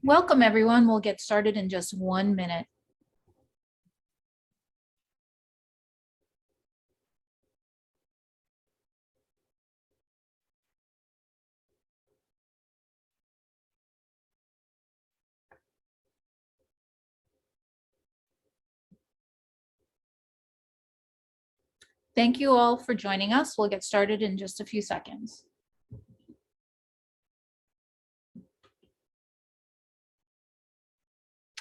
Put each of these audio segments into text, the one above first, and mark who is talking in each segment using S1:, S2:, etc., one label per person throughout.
S1: Welcome, everyone. We'll get started in just 1 minute. Thank you all for joining us. We'll get started in just a few seconds.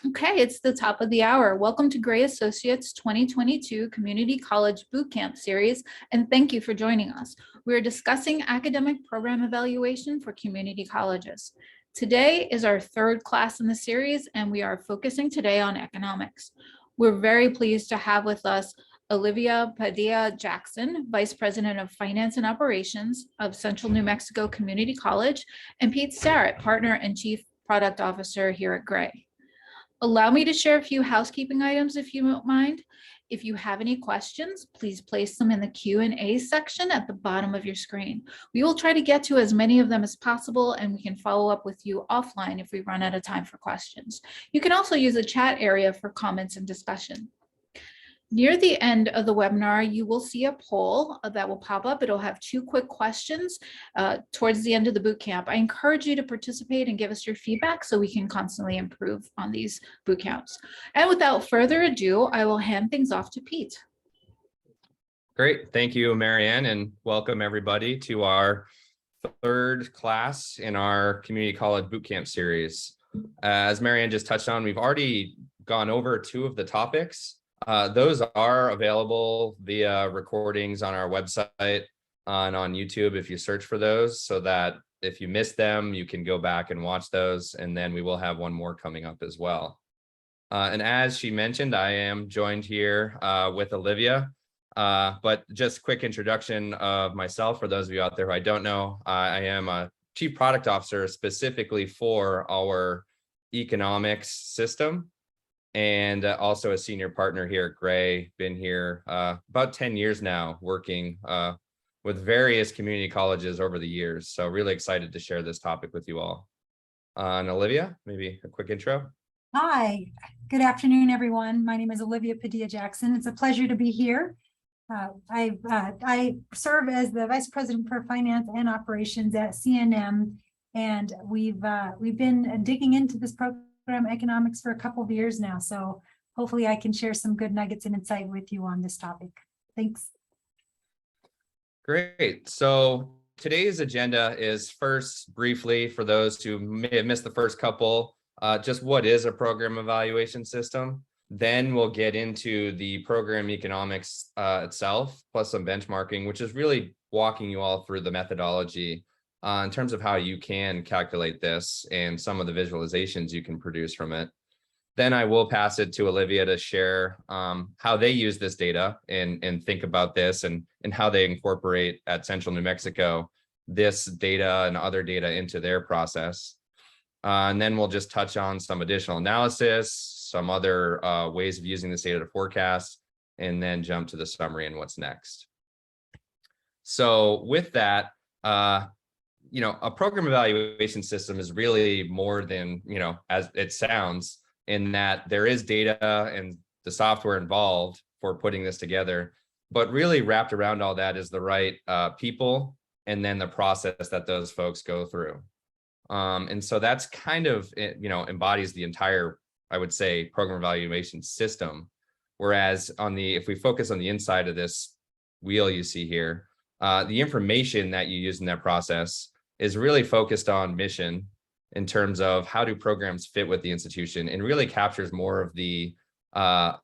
S1: Okay, it's the top of the hour. Welcome to Gray Associates 2022 Community College Bootcamp series, and thank you for joining us. We're discussing academic program evaluation for community colleges. Today is our third class in the series, and we are focusing today on economics. We're very pleased to have with us Olivia Padilla-Jackson, Vice President of Finance and Operations of Central New Mexico Community College, and Pete Starrett, Partner and Chief Product Officer here at Gray. Allow me to share a few housekeeping items if you don't mind. If you have any questions, please place them in the Q&A section at the bottom of your screen. We will try to get to as many of them as possible, and we can follow up with you offline if we run out of time for questions. You can also use the chat area for comments and discussion. Near the end of the webinar, you will see a poll that will pop up. It'll have 2 quick questions towards the end of the boot camp. I encourage you to participate and give us your feedback so we can constantly improve on these boot camps. And without further ado, I will hand things off to Pete.
S2: Great. Thank you, Marianne, and welcome everybody to our third class in our Community College Bootcamp series. As Marianne just touched on, we've already gone over 2 of the topics. Those are available via recordings on our website and on YouTube if you search for those, so that if you missed them, you can go back and watch those. And then we will have one more coming up as well. And as she mentioned, I am joined here with Olivia. But just quick introduction of myself for those of you out there who I don't know. I am a Chief Product Officer specifically for our economics system, and also a senior partner here at Gray. Been here about 10 years now, working with various community colleges over the years. So really excited to share this topic with you all. And Olivia, maybe a quick intro.
S3: Hi, good afternoon, everyone. My name is Olivia Padilla-Jackson. It's a pleasure to be here. I serve as the Vice President for Finance and Operations at CNM, and we've been digging into this program economics for a couple of years now. So hopefully I can share some good nuggets and insight with you on this topic. Thanks.
S2: Great. So today's agenda is, first, briefly, for those who may have missed the first couple, just what is a program evaluation system. Then we'll get into the program economics itself, plus some benchmarking, which is really walking you all through the methodology in terms of how you can calculate this and some of the visualizations you can produce from it. Then I will pass it to Olivia to share how they use this data and think about this, and how they incorporate at Central New Mexico this data and other data into their process. And then we'll just touch on some additional analysis, some other ways of using this data to forecast, and then jump to the summary and what's next. So with that, a program evaluation system is really more than, as it sounds, in that there is data and the software involved for putting this together, but really wrapped around all that is the right people, and then the process that those folks go through. And so that's kind of, embodies the entire, I would say, program evaluation system. Whereas if we focus on the inside of this wheel you see here, the information that you use in that process is really focused on mission in terms of how do programs fit with the institution, and really captures more of the, not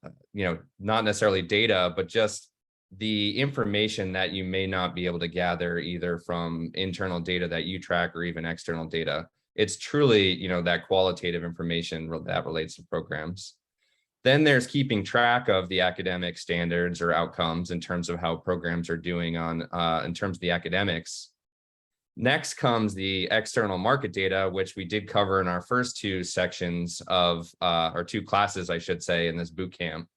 S2: necessarily data, but just the information that you may not be able to gather either from internal data that you track or even external data. It's truly, that qualitative information that relates to programs. Then there's keeping track of the academic standards or outcomes in terms of how programs are doing in terms of the academics. Next comes the external market data, which we did cover in our first 2 sections of, or 2 classes, I should say, in this boot camp.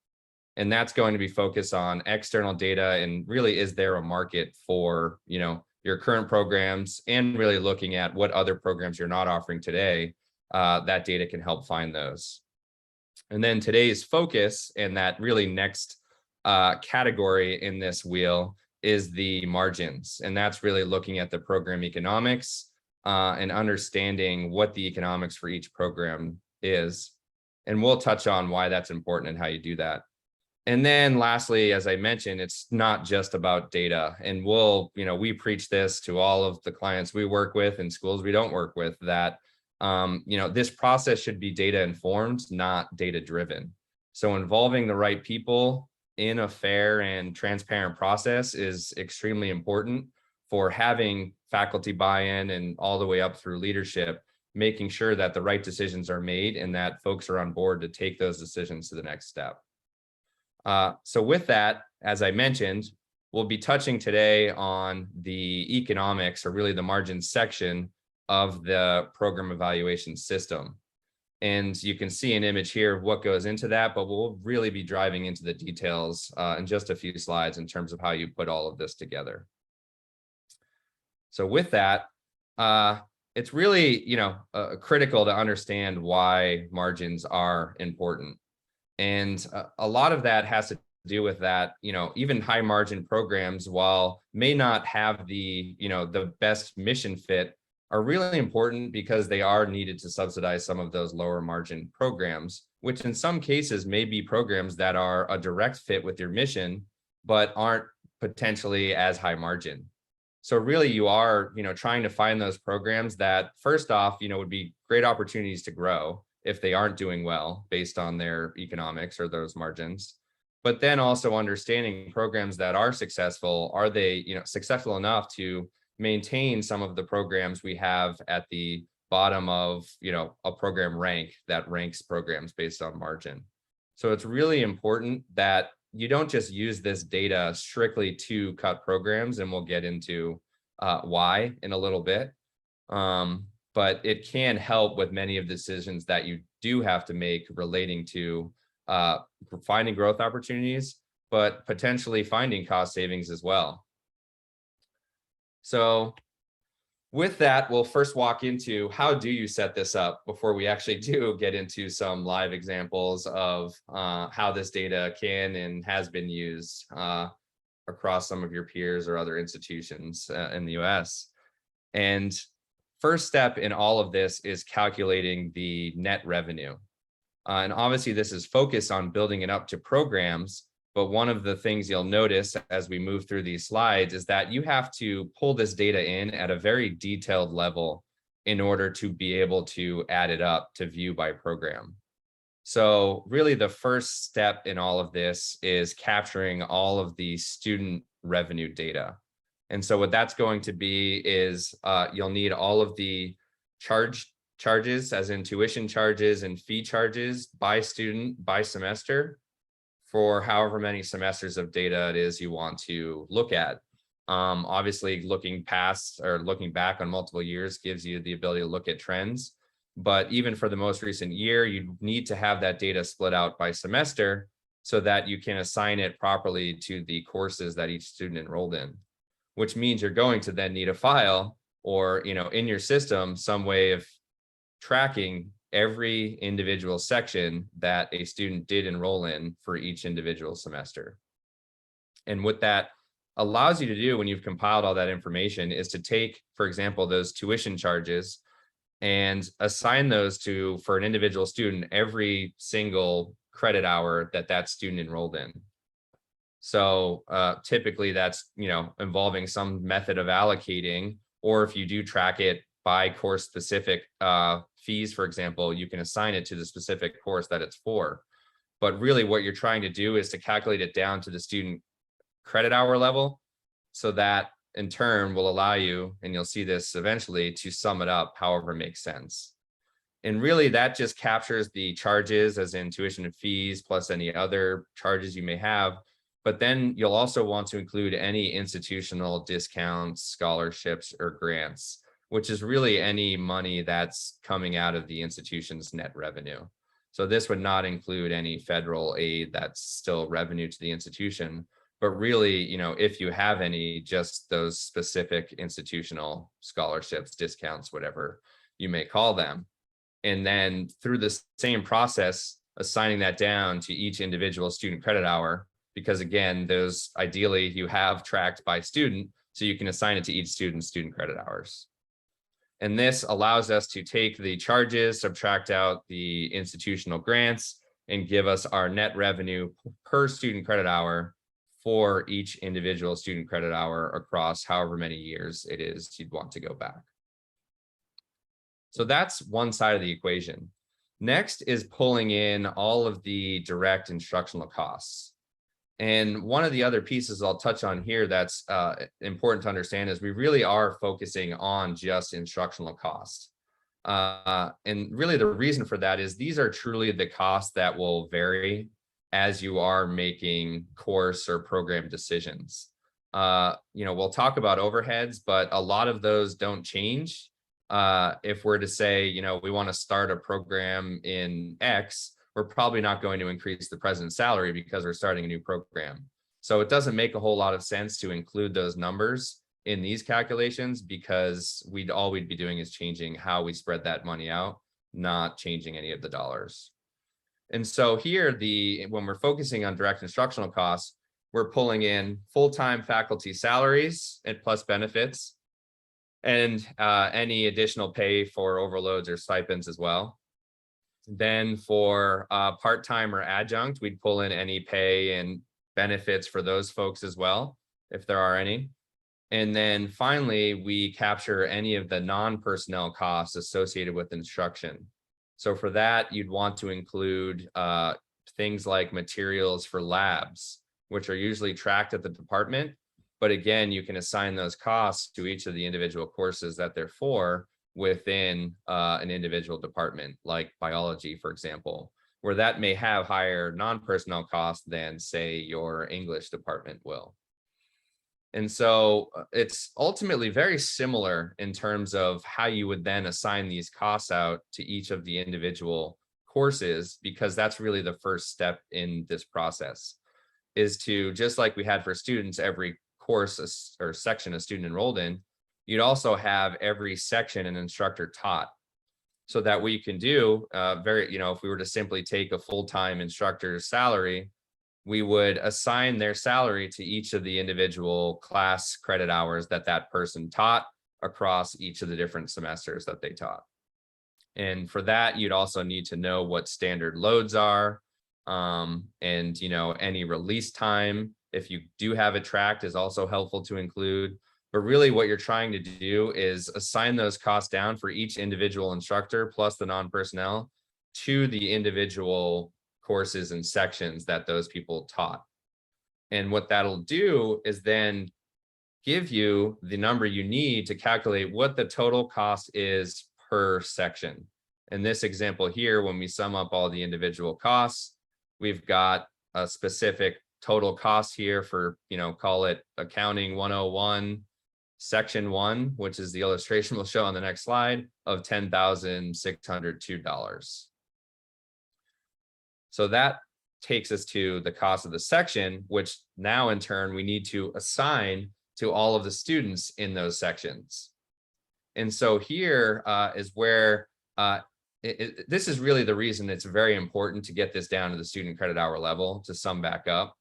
S2: And that's going to be focused on external data, and really, is there a market for, your current programs, and really looking at what other programs you're not offering today that data can help find those. And then today's focus and that really next category in this wheel is the margins. And that's really looking at the program economics and understanding what the economics for each program is. And we'll touch on why that's important and how you do that. And then lastly, as I mentioned, it's not just about data. And we preach this to all of the clients we work with and schools we don't work with, that this process should be data informed, not data driven. So involving the right people in a fair and transparent process is extremely important for having faculty buy-in and all the way up through leadership, making sure that the right decisions are made and that folks are on board to take those decisions to the next step. So with that, as I mentioned, we'll be touching today on the economics, or really the margins section of the program evaluation system. And you can see an image here of what goes into that, but we'll really be driving into the details in just a few slides in terms of how you put all of this together. So with that, it's really, critical to understand why margins are important. And a lot of that has to do with that, even high margin programs, while may not have the best mission fit, are really important because they are needed to subsidize some of those lower margin programs, which in some cases may be programs that are a direct fit with your mission, but aren't potentially as high margin. So really you are, trying to find those programs that first off, would be great opportunities to grow if they aren't doing well based on their economics or those margins. But then also understanding programs that are successful, are they, successful enough to maintain some of the programs we have at the bottom of, a program rank that ranks programs based on margin. So it's really important that you don't just use this data strictly to cut programs, and we'll get into why in a little bit. But it can help with many of the decisions that you do have to make relating to finding growth opportunities, but potentially finding cost savings as well. So with that, we'll first walk into how do you set this up before we actually do get into some live examples of how this data can and has been used across some of your peers or other institutions in the US. And first step in all of this is calculating the net revenue. And obviously this is focused on building it up to programs, but one of the things you'll notice as we move through these slides is that you have to pull this data in at a very detailed level in order to be able to add it up to view by program. So really the first step in all of this is capturing all of the student revenue data. And so what that's going to be is you'll need all of the charges, as in tuition charges and fee charges by student by semester for however many semesters of data it is you want to look at. Obviously, looking past or looking back on multiple years gives you the ability to look at trends. But even for the most recent year, you need to have that data split out by semester so that you can assign it properly to the courses that each student enrolled in, which means you're going to then need a file or, in your system, some way of tracking every individual section that a student did enroll in for each individual semester. And what that allows you to do when you've compiled all that information is to take, for example, those tuition charges and assign those to, for an individual student, every single credit hour that that student enrolled in. So typically that's, involving some method of allocating, or if you do track it by course specific fees, for example, you can assign it to the specific course that it's for. But really what you're trying to do is to calculate it down to the student credit hour level, so that in turn will allow you, and you'll see this eventually, to sum it up however makes sense. And really that just captures the charges, as in tuition and fees, plus any other charges you may have. But then you'll also want to include any institutional discounts, scholarships, or grants, which is really any money that's coming out of the institution's net revenue. So this would not include any federal aid that's still revenue to the institution, but really, if you have any, just those specific institutional scholarships, discounts, whatever you may call them. And then through the same process, assigning that down to each individual student credit hour, because again, those ideally you have tracked by student, so you can assign it to each student credit hours. And this allows us to take the charges, subtract out the institutional grants, and give us our net revenue per student credit hour for each individual student credit hour across however many years it is you'd want to go back. So that's one side of the equation. Next is pulling in all of the direct instructional costs. And one of the other pieces I'll touch on here that's important to understand is we really are focusing on just instructional costs. And really the reason for that is these are truly the costs that will vary as you are making course or program decisions. We'll talk about overheads, but a lot of those don't change. If we're to say, we want to start a program in X, we're probably not going to increase the president's salary because we're starting a new program. So it doesn't make a whole lot of sense to include those numbers in these calculations, because all we'd be doing is changing how we spread that money out, not changing any of the dollars. And so here, when we're focusing on direct instructional costs, we're pulling in full-time faculty salaries and plus benefits, and any additional pay for overloads or stipends as well. Then for part-time or adjunct, we'd pull in any pay and benefits for those folks as well, if there are any. And then finally, we capture any of the non-personnel costs associated with instruction. So for that, you'd want to include things like materials for labs, which are usually tracked at the department. But again, you can assign those costs to each of the individual courses that they're for within an individual department, like biology, for example, where that may have higher non-personnel costs than, say, your English department will. And so it's ultimately very similar in terms of how you would then assign these costs out to each of the individual courses, because that's really the first step in this process, is to, just like we had for students, every course or section a student enrolled in, you'd also have every section an instructor taught. So that what you can do, if we were to simply take a full-time instructor's salary, we would assign their salary to each of the individual class credit hours that person taught across each of the different semesters that they taught. And for that, you'd also need to know what standard loads are, and any release time, if you do have it tracked, is also helpful to include. But really what you're trying to do is assign those costs down for each individual instructor plus the non-personnel to the individual courses and sections that those people taught. And what that'll do is then give you the number you need to calculate what the total cost is per section. In this example here, when we sum up all the individual costs, we've got a specific total cost here for, call it accounting 101, section 1, which is the illustration we'll show on the next slide, of $10,602. So that takes us to the cost of the section, which now in turn we need to assign to all of the students in those sections. And so here is where this is really the reason it's very important to get this down to the student credit hour level, to sum back up.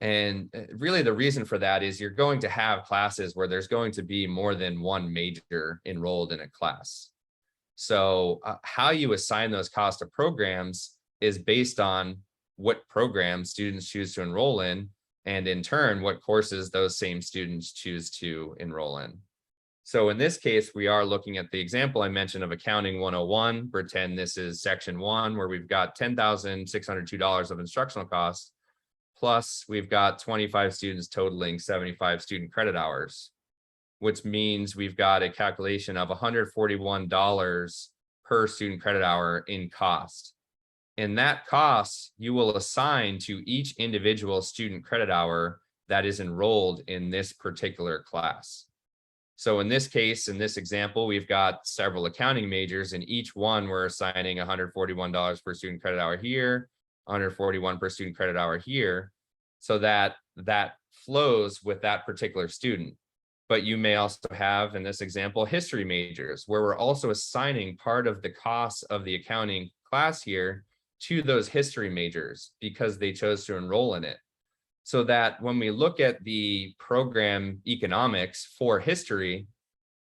S2: And really the reason for that is you're going to have classes where there's going to be more than one major enrolled in a class. So how you assign those costs to programs is based on what programs students choose to enroll in, and in turn, what courses those same students choose to enroll in. So in this case, we are looking at the example I mentioned of accounting 101. Pretend this is section 1, where we've got $10,602 of instructional costs, plus we've got 25 students totaling 75 student credit hours, which means we've got a calculation of $141 per student credit hour in cost. And that cost you will assign to each individual student credit hour that is enrolled in this particular class. So in this case, in this example, we've got several accounting majors, and each one we're assigning $141 per student credit hour here, $141 per student credit hour here, so that flows with that particular student. but you may also have, in this example, history majors, where we're also assigning part of the cost of the accounting class here to those history majors because they chose to enroll in it. So that when we look at the program economics for history,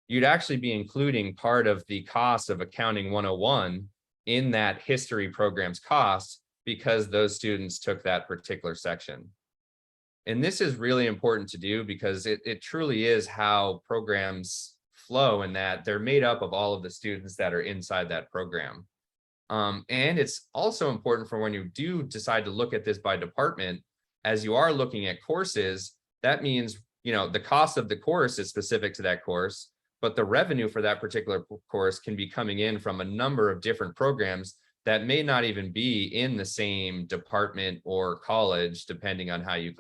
S2: you'd actually be including part of the cost of Accounting 101 in that history program's cost because those students took that particular section. And this is really important to do because it truly is how programs flow, in that they're made up of all of the students that are inside that program. And it's also important for when you do decide to look at this by department, as you are looking at courses, that means, the cost of the course is specific to that course, but the revenue for that particular course can be coming in from a number of different programs that may not even be in the same department or college, depending on how you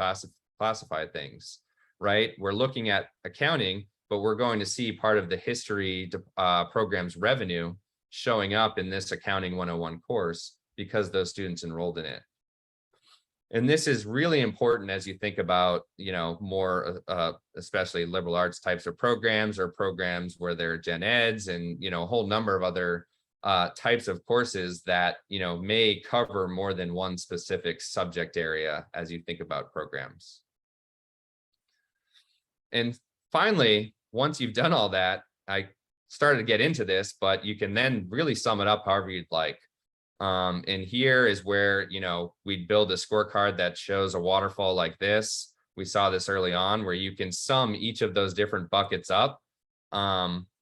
S2: classify things, right? We're looking at accounting, but we're going to see part of the history program's revenue showing up in this Accounting 101 course because those students enrolled in it. And this is really important as you think about, more, especially liberal arts types of programs or programs where there are gen eds and, a whole number of other types of courses that, may cover more than one specific subject area as you think about programs. And finally, once you've done all that, I started to get into this, but you can then really sum it up however you'd like. And here is where, we'd build a scorecard that shows a waterfall like this. We saw this early on where you can sum each of those different buckets up.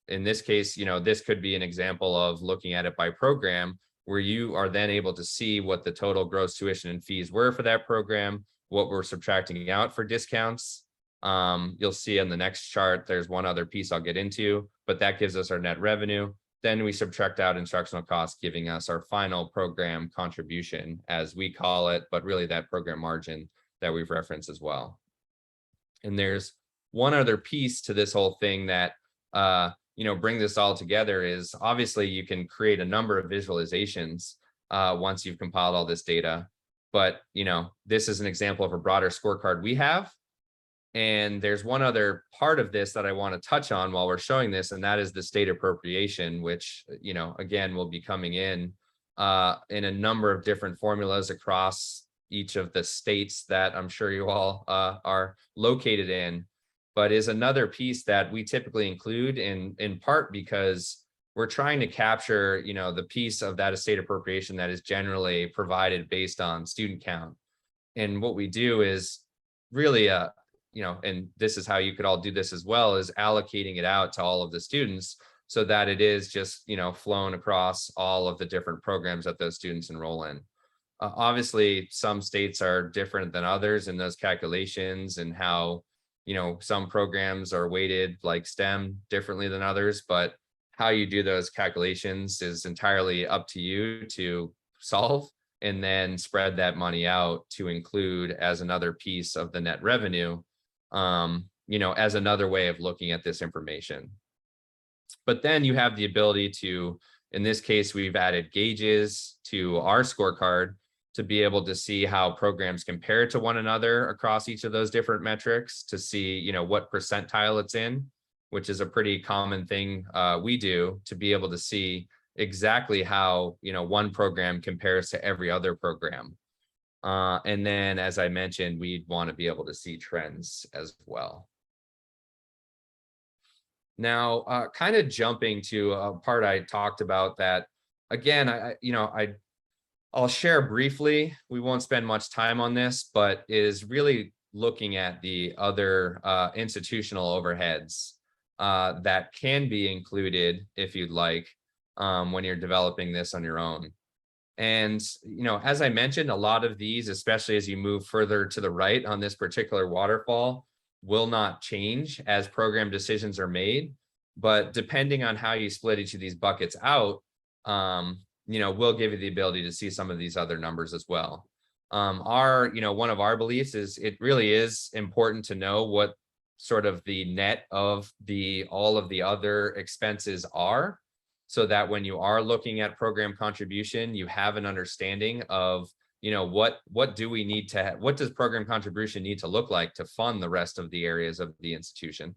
S2: In this case, this could be an example of looking at it by program, where you are then able to see what the total gross tuition and fees were for that program, what we're subtracting out for discounts. You'll see on the next chart, there's one other piece I'll get into, but that gives us our net revenue. Then we subtract out instructional costs, giving us our final program contribution, as we call it, but really that program margin that we've referenced as well. And there's one other piece to this whole thing that, bring this all together is obviously you can create a number of visualizations once you've compiled all this data. But, this is an example of a broader scorecard we have. And there's one other part of this that I want to touch on while we're showing this, and that is the state appropriation, which, again, will be coming in a number of different formulas across each of the states that I'm sure you all are located in, but is another piece that we typically include in part because we're trying to capture, the piece of that estate appropriation that is generally provided based on student count. And what we do is really and this is how you could all do this as well, is allocating it out to all of the students so that it is just, flown across all of the different programs that those students enroll in. Obviously, some states are different than others in those calculations and how, some programs are weighted like STEM differently than others, but how you do those calculations is entirely up to you to solve and then spread that money out to include as another piece of the net revenue, as another way of looking at this information. But then you have the ability to, in this case, we've added gauges to our scorecard to be able to see how programs compare to one another across each of those different metrics to see, what percentile it's in, which is a pretty common thing we do to be able to see exactly how, one program compares to every other program. And then, as I mentioned, we'd want to be able to see trends as well. Now, kind of jumping to a part I talked about that, again, I'll share briefly. We won't spend much time on this, but is really looking at the other institutional overheads that can be included, if you'd like, when you're developing this on your own. And, as I mentioned, a lot of these, especially as you move further to the right on this particular waterfall, will not change as program decisions are made. But depending on how you split each of these buckets out, we'll give you the ability to see some of these other numbers as well. One of our beliefs is it really is important to know what sort of the net of all of the other expenses are, so that when you are looking at program contribution, you have an understanding of, what do we need to what does program contribution need to look like to fund the rest of the areas of the institution.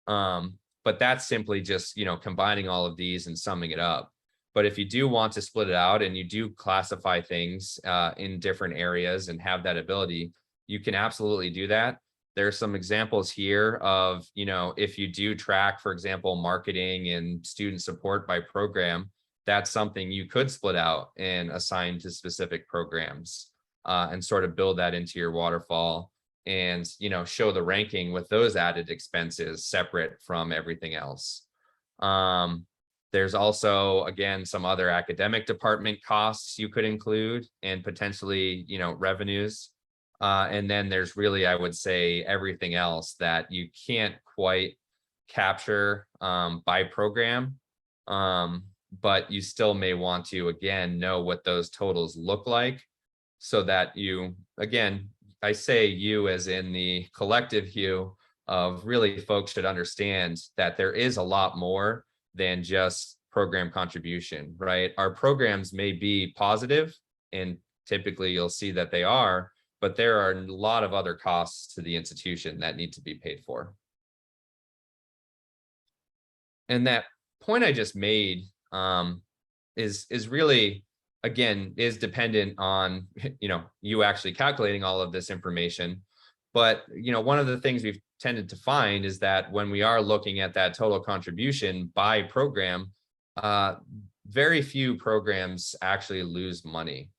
S2: But that's simply just, combining all of these and summing it up. But if you do want to split it out and you do classify things in different areas and have that ability, you can absolutely do that. There's some examples here of, if you do track, for example, marketing and student support by program, that's something you could split out and assign to specific programs and sort of build that into your waterfall and, show the ranking with those added expenses separate from everything else. There's also, again, some other academic department costs you could include and potentially, revenues. And then there's really, I would say, everything else that you can't quite capture by program. But you still may want to, again, know what those totals look like so that you, again, I say you as in the collective you of really folks should understand that there is a lot more than just program contribution, right? Our programs may be positive, and typically you'll see that they are, but there are a lot of other costs to the institution that need to be paid for. And that point I just made is really, again, is dependent on, you actually calculating all of this information. But, one of the things we've tended to find is that when we are looking at that total contribution by program, very few programs actually lose money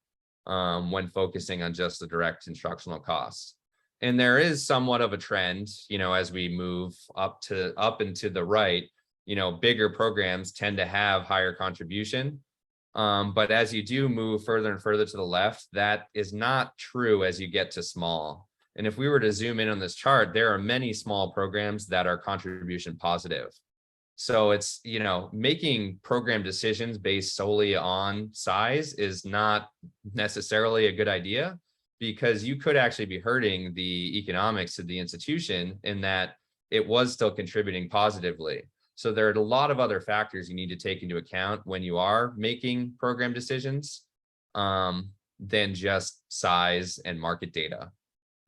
S2: when focusing on just the direct instructional costs. And there is somewhat of a trend, as we move up and to the right, bigger programs tend to have higher contribution. But as you do move further and further to the left, that is not true as you get to small. And if we were to zoom in on this chart, there are many small programs that are contribution positive. So it's, making program decisions based solely on size is not necessarily a good idea, because you could actually be hurting the economics of the institution in that it was still contributing positively. So there are a lot of other factors you need to take into account when you are making program decisions than just size and market data.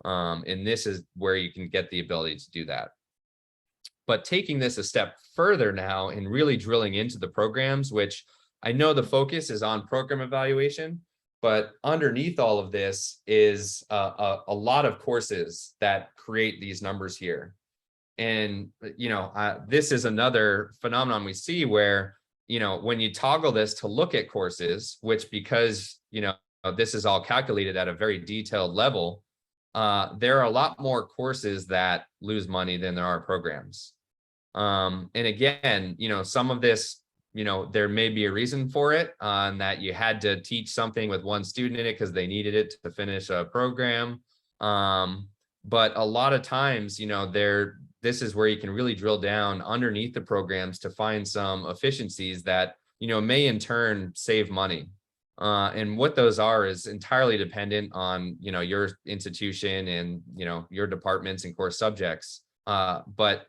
S2: And this is where you can get the ability to do that. But taking this a step further now and really drilling into the programs, which I know the focus is on program evaluation, but underneath all of this is a lot of courses that create these numbers here. And, this is another phenomenon we see where, when you toggle this to look at courses, which because, this is all calculated at a very detailed level, there are a lot more courses that lose money than there are programs. And again, some of this, there may be a reason for it, that you had to teach something with one student in it because they needed it to finish a program. But a lot of times, this is where you can really drill down underneath the programs to find some efficiencies that, may in turn save money. And what those are is entirely dependent on, your institution and, your departments and course subjects. But,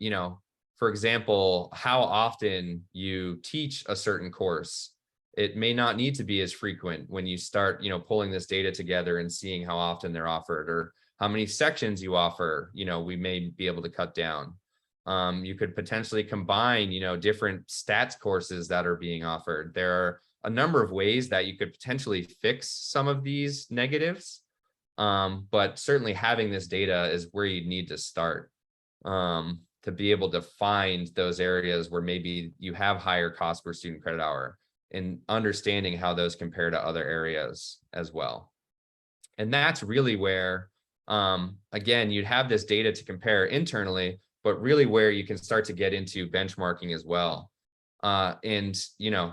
S2: for example, how often you teach a certain course, it may not need to be as frequent when you start, pulling this data together and seeing how often they're offered or how many sections you offer, we may be able to cut down. You could potentially combine, different stats courses that are being offered. There are a number of ways that you could potentially fix some of these negatives. But certainly having this data is where you need to start to be able to find those areas where maybe you have higher cost per student credit hour and understanding how those compare to other areas as well. And that's really where, again, you'd have this data to compare internally, but really where you can start to get into benchmarking as well. And,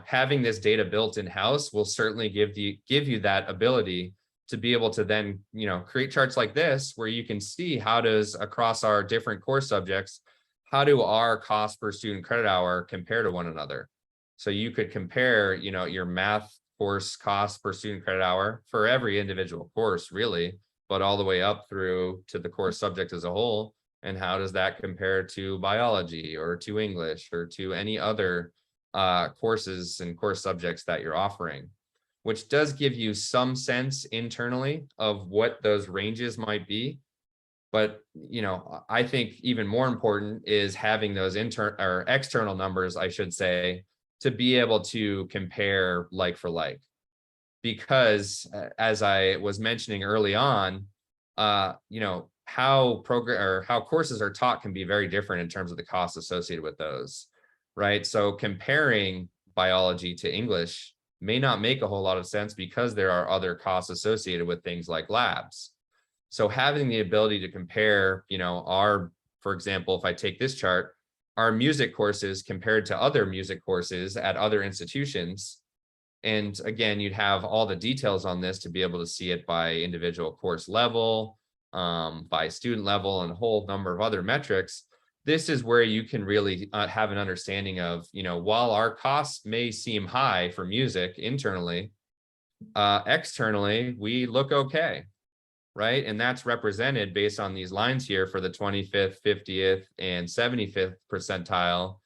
S2: having this data built in-house will certainly give you that ability to be able to then, create charts like this, where you can see how does across our different course subjects, how do our cost per student credit hour compare to one another? So you could compare, your math course cost per student credit hour for every individual course, really, but all the way up through to the course subject as a whole. And how does that compare to biology or to English or to any other courses and course subjects that you're offering, which does give you some sense internally of what those ranges might be. But, I think even more important is having those internal or external numbers, I should say, to be able to compare like for like. Because as I was mentioning early on, how courses are taught can be very different in terms of the costs associated with those, right? So comparing biology to English may not make a whole lot of sense because there are other costs associated with things like labs. So having the ability to compare, for example, if I take this chart, our music courses compared to other music courses at other institutions. And again, you'd have all the details on this to be able to see it by individual course level, by student level, and a whole number of other metrics. This is where you can really have an understanding of, while our costs may seem high for music internally, externally, we look okay, right? And that's represented based on these lines here for the 25th, 50th, and 75th percentile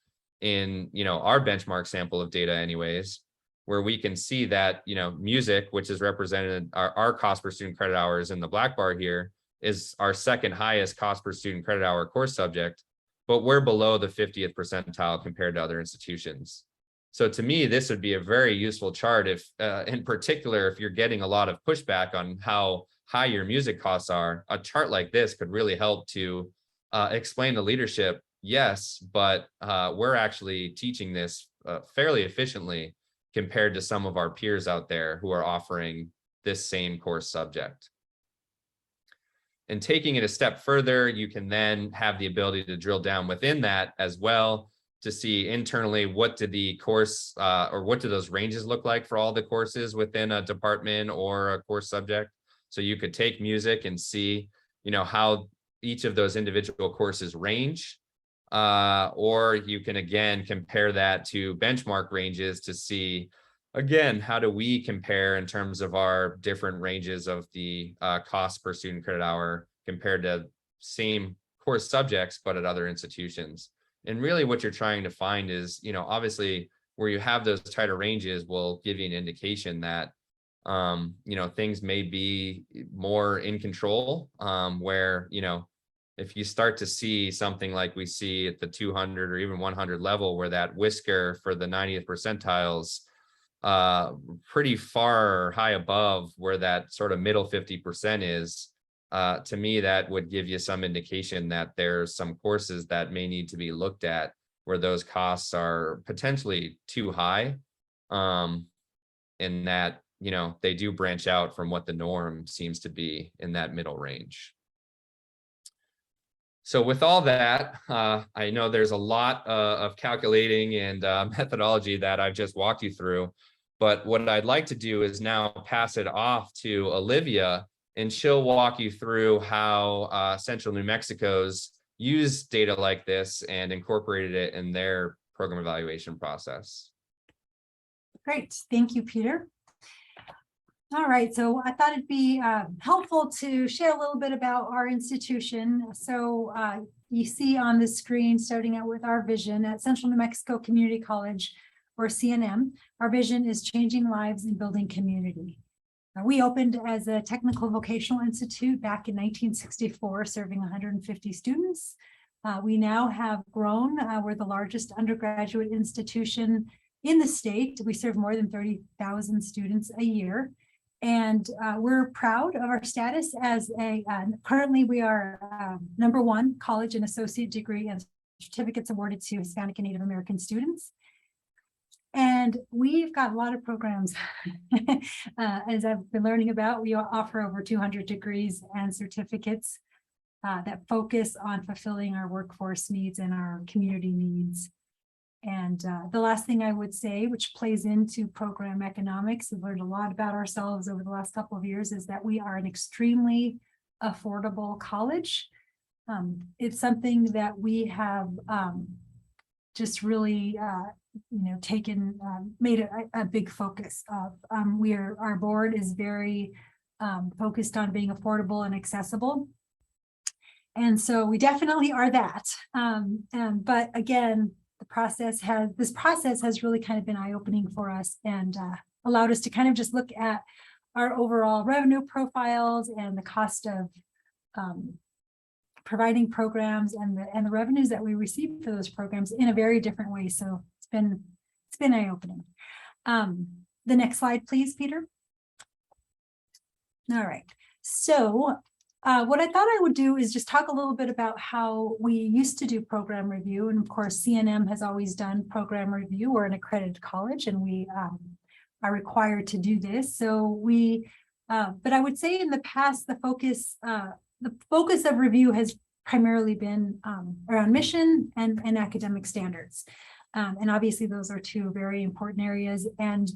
S2: in, our benchmark sample of data anyways, where we can see that, music, which is represented, our cost per student credit hours in the black bar here, is our second highest cost per student credit hour course subject, but we're below the 50th percentile compared to other institutions. So to me, this would be a very useful chart if, in particular, if you're getting a lot of pushback on how high your music costs are, a chart like this could really help to explain to leadership, yes, but we're actually teaching this fairly efficiently compared to some of our peers out there who are offering this same course subject. And taking it a step further, you can then have the ability to drill down within that as well to see internally what did the course or what do those ranges look like for all the courses within a department or a course subject. So you could take music and see, how each of those individual courses range. Or you can again compare that to benchmark ranges to see, again, how do we compare in terms of our different ranges of the cost per student credit hour compared to same course subjects, but at other institutions. And really what you're trying to find is, obviously where you have those tighter ranges will give you an indication that, things may be more in control, where, if you start to see something like we see at the 200 or even 100 level, where that whisker for the 90th percentiles pretty far high above where that sort of middle 50% is, to me, that would give you some indication that there's some courses that may need to be looked at where those costs are potentially too high, in that, they do branch out from what the norm seems to be in that middle range. So with all that, I know there's a lot of calculating and methodology that I've just walked you through, but what I'd like to do is now pass it off to Olivia, and she'll walk you through how Central New Mexico's used data like this and incorporated it in their program evaluation process.
S3: Great, thank you, Peter. All right, so I thought it'd be helpful to share a little bit about our institution. So you see on the screen, starting out with our vision at Central New Mexico Community College, or CNM, our vision is changing lives and building community. We opened as a technical vocational institute back in 1964, serving 150 students. We now have grown. We're the largest undergraduate institution in the state. We serve more than 30,000 students a year. And we're proud of our status as currently we are #1 college and associate degree and certificates awarded to Hispanic and Native American students. And we've got a lot of programs. As I've been learning about, we offer over 200 degrees and certificates that focus on fulfilling our workforce needs and our community needs. And the last thing I would say, which plays into program economics, we've learned a lot about ourselves over the last couple of years, is that we are an extremely affordable college. It's something that we have just really taken, made a big focus of. Our board is very focused on being affordable and accessible. And so we definitely are that. But again, this process has really kind of been eye-opening for us and allowed us to kind of just look at our overall revenue profiles and the cost of providing programs and the revenues that we receive for those programs in a very different way. So it's been eye-opening. The next slide, please, Peter. All right. So what I thought I would do is just talk a little bit about how we used to do program review. And of course, CNM has always done program review. We're an accredited college and we are required to do this. So but I would say in the past, the focus of review has primarily been around mission and academic standards. And obviously those are two very important areas. And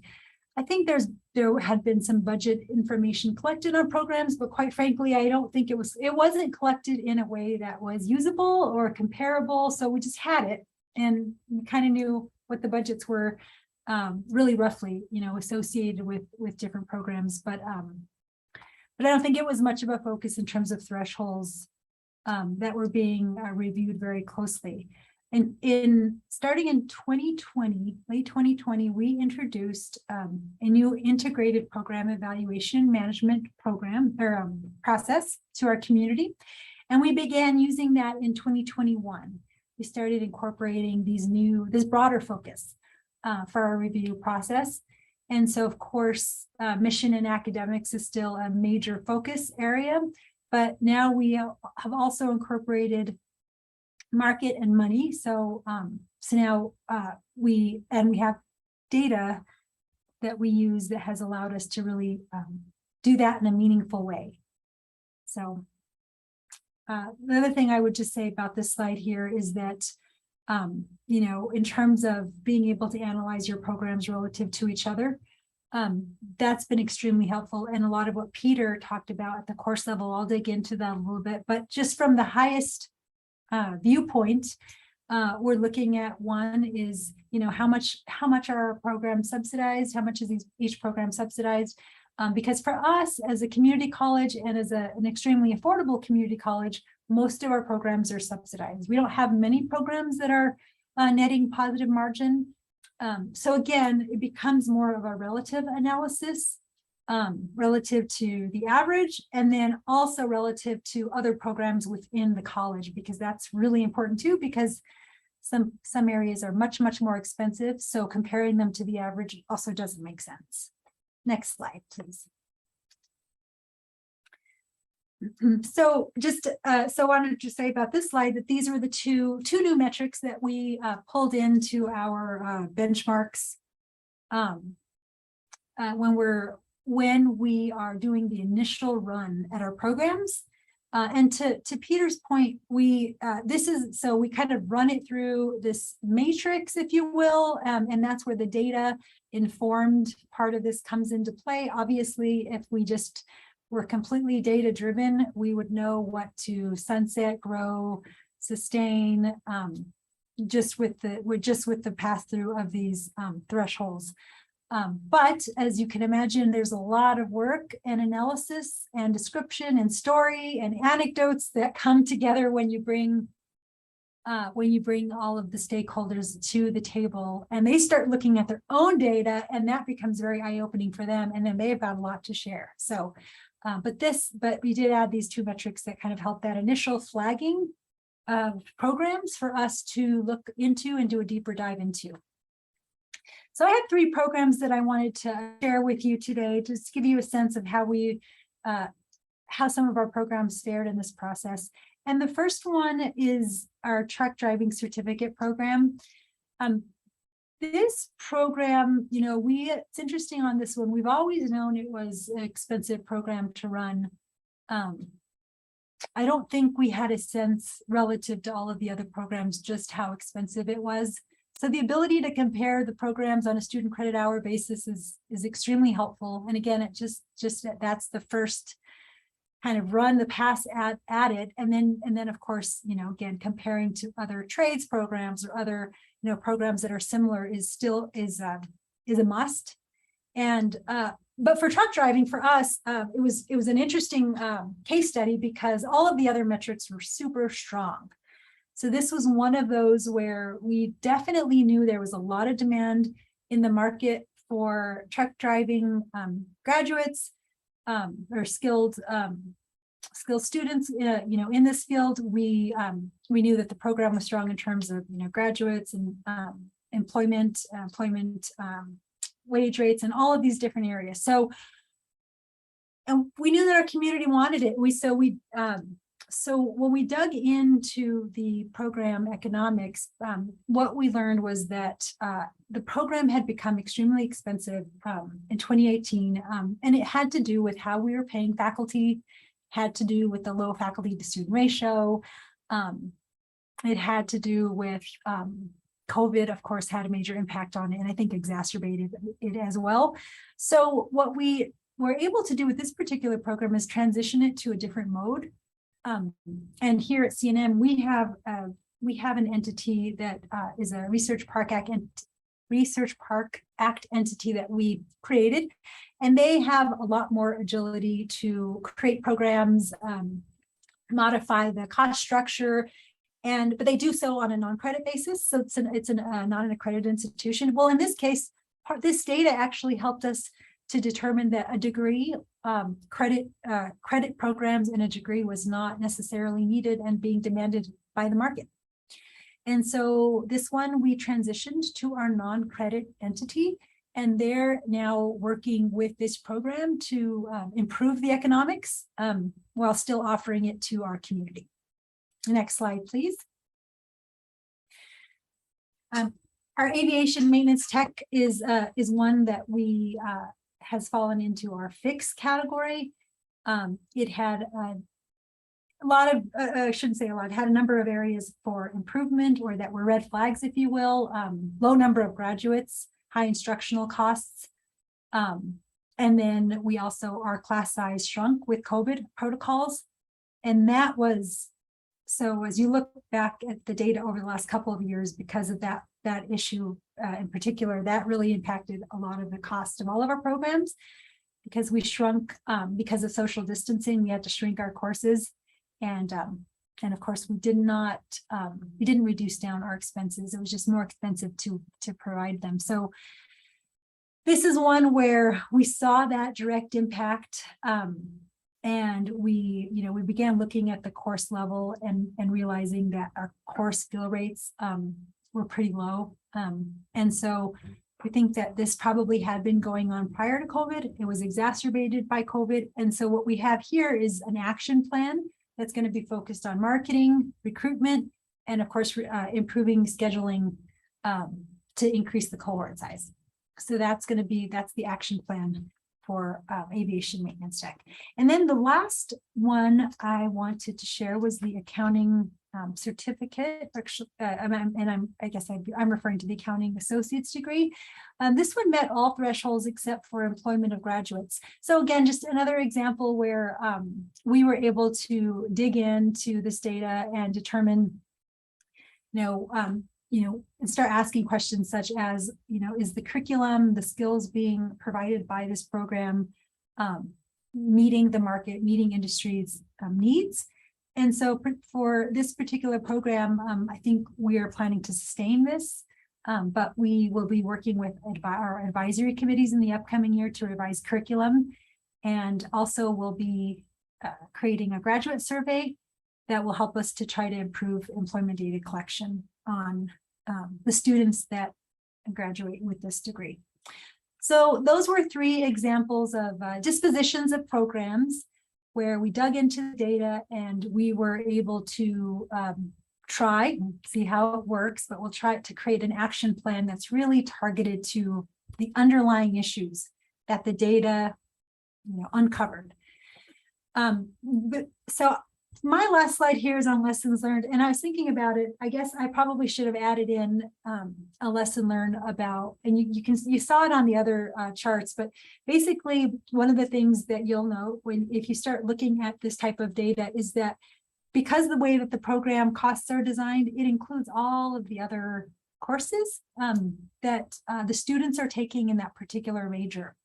S3: I think there had been some budget information collected on programs, but quite frankly, I don't think it wasn't collected in a way that was usable or comparable. So we just had it and we kind of knew what the budgets were really roughly, associated with different programs. But I don't think it was much of a focus in terms of thresholds that were being reviewed very closely. And starting in 2020, late 2020, we introduced a new integrated program evaluation management program or process to our community. And we began using that in 2021. We started incorporating this broader focus for our review process. And so, of course, mission and academics is still a major focus area, but now we have also incorporated market and money. So now we have data that we use that has allowed us to really do that in a meaningful way. So the other thing I would just say about this slide here is that in terms of being able to analyze your programs relative to each other, that's been extremely helpful. And a lot of what Peter talked about at the course level, I'll dig into that a little bit, but just from the highest viewpoint, we're looking at one is, how much are our programs subsidized? How much is each program subsidized? Because for us as a community college and as an extremely affordable community college, most of our programs are subsidized. We don't have many programs that are netting positive margin. So again, it becomes more of a relative analysis relative to the average, and then also relative to other programs within the college, because that's really important too, because some areas are much, much more expensive. So comparing them to the average also doesn't make sense. Next slide, please. So I wanted to say about this slide that these were the two new metrics that we pulled into our benchmarks when we are doing the initial run at our programs. And to Peter's point, we kind of run it through this matrix, if you will, and that's where the data informed part of this comes into play. Obviously, if we just were completely data driven, we would know what to sunset, grow, sustain, just with the pass through of these thresholds. But as you can imagine, there's a lot of work and analysis and description and story and anecdotes that come together when you bring all of the stakeholders to the table and they start looking at their own data, and that becomes very eye-opening for them, and then they've got a lot to share. So but we did add these two metrics that kind of help that initial flagging of programs for us to look into and do a deeper dive into. So I have 3 programs that I wanted to share with you today, just to give you a sense of how some of our programs fared in this process. And the first one is our truck driving certificate program. This program, it's interesting on this one. We've always known it was an expensive program to run. I don't think we had a sense relative to all of the other programs just how expensive it was. So the ability to compare the programs on a student credit hour basis is extremely helpful. And again, it just that's the first kind of run the pass at it. And then of course, again, comparing to other trades programs or other, programs that are similar is a must. And but for truck driving, for us, it was an interesting case study because all of the other metrics were super strong. So this was one of those where we definitely knew there was a lot of demand in the market for truck driving graduates or skilled skilled students, in this field. We knew that the program was strong in terms of, graduates and employment wage rates and all of these different areas. So, and we knew that our community wanted it. So when we dug into the program economics, what we learned was that the program had become extremely expensive in 2018, and it had to do with how we were paying faculty, had to do with the low faculty to student ratio. It had to do with COVID, of course, had a major impact on it, and I think exacerbated it as well. So what we were able to do with this particular program is transition it to a different mode. And here at CNM, we have an entity that is a Research Park Act entity that we created, and they have a lot more agility to create programs, modify the cost structure, but they do so on a non-credit basis. So it's not an accredited institution. Well, in this case, this data actually helped us to determine that a degree credit programs in a degree was not necessarily needed and being demanded by the market. And so this one we transitioned to our non-credit entity, and they're now working with this program to improve the economics while still offering it to our community. Next slide, please. Our aviation maintenance tech is one that we has fallen into our fixed category. It had a lot of, I shouldn't say a lot, it had a number of areas for improvement, or that were red flags, if you will. Low number of graduates, high instructional costs. And then we also, our class size shrunk with COVID protocols. And that was, so as you look back at the data over the last couple of years, because of that issue in particular, that really impacted a lot of the cost of all of our programs, because we shrunk because of social distancing. We had to shrink our courses, and of course we didn't reduce down our expenses. It was just more expensive to provide them. So this is one where we saw that direct impact, and we began looking at the course level and realizing that our course fill rates were pretty low. And so we think that this probably had been going on prior to COVID. It was exacerbated by COVID. And so what we have here is an action plan that's going to be focused on marketing, recruitment, and of course, improving scheduling to increase the cohort size. So that's the action plan for aviation maintenance tech. And then the last one I wanted to share was the accounting certificate. I'm referring to the accounting associate's degree. This one met all thresholds except for employment of graduates. So again, just another example where we were able to dig into this data and determine, and start asking questions such as, is the curriculum, the skills being provided by this program meeting the market, meeting industry's needs? And so for this particular program, I think we are planning to sustain this, but we will be working with our advisory committees in the upcoming year to revise curriculum. And also we'll be creating a graduate survey that will help us to try to improve employment data collection on the students that graduate with this degree. So those were 3 examples of dispositions of programs where we dug into the data and we were able to try and see how it works, but we'll try to create an action plan that's really targeted to the underlying issues that the data uncovered. So my last slide here is on lessons learned, and I was thinking about it. I guess I probably should have added in a lesson learned about, and you saw it on the other charts, but basically one of the things that you'll note if you start looking at this type of data is that because the way that the program costs are designed, it includes all of the other courses that the students are taking in that particular major.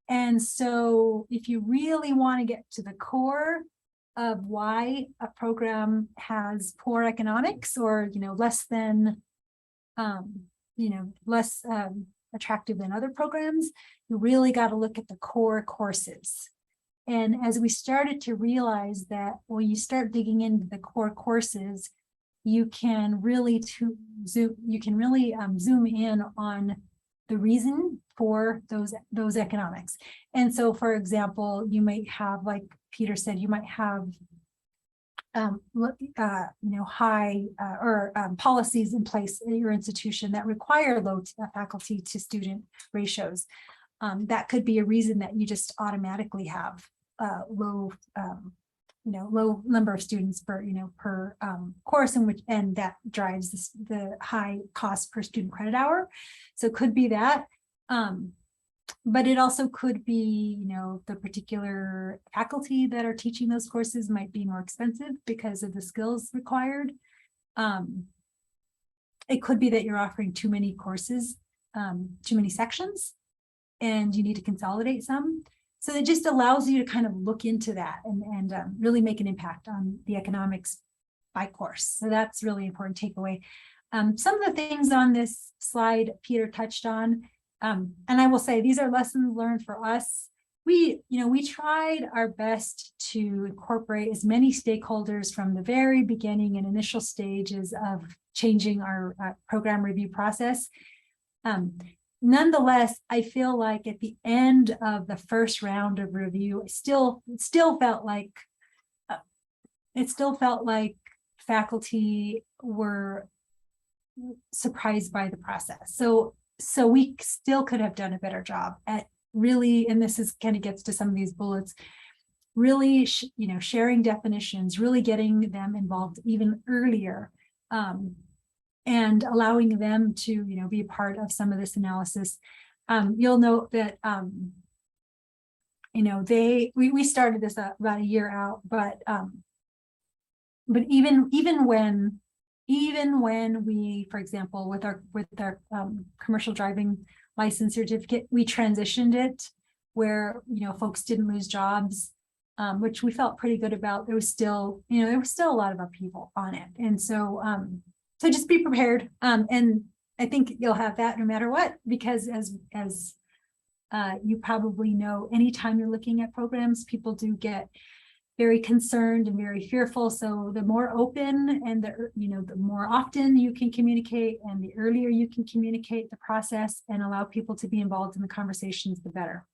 S3: And so if you really want to get to the core of why a program has poor economics, or less than less attractive than other programs, you really got to look at the core courses. And as we started to realize that when you start digging into the core courses, you can really zoom in on the reason for those economics. And so, for example, you might have, like Peter said, you might have high policies in place at your institution that require low faculty to student ratios. That could be a reason that you just automatically have low number of students per course, and that drives the high cost per student credit hour. So it could be that. But it also could be, the particular faculty that are teaching those courses might be more expensive because of the skills required. It could be that you're offering too many courses, too many sections, and you need to consolidate some. So it just allows you to kind of look into that and really make an impact on the economics by course. So that's really important takeaway. Some of the things on this slide Peter touched on, and I will say these are lessons learned for us. We tried our best to incorporate as many stakeholders from the very beginning and initial stages of changing our program review process. Nonetheless, I feel like at the end of the first round of review, it still felt like faculty were surprised by the process. So we still could have done a better job at really, and this is kind of gets to some of these bullets, really, sharing definitions, really getting them involved even earlier. And allowing them to, be a part of some of this analysis. You'll note that, we started this about a year out, but even when we, for example, with our commercial driving license certificate, we transitioned it where, folks didn't lose jobs, which we felt pretty good about. There was still a lot of upheaval on it. And so, so just be prepared. And I think you'll have that no matter what, because as you probably know, anytime you're looking at programs, people do get very concerned and very fearful. So the more open and the more often you can communicate and the earlier you can communicate the process and allow people to be involved in the conversations, the better.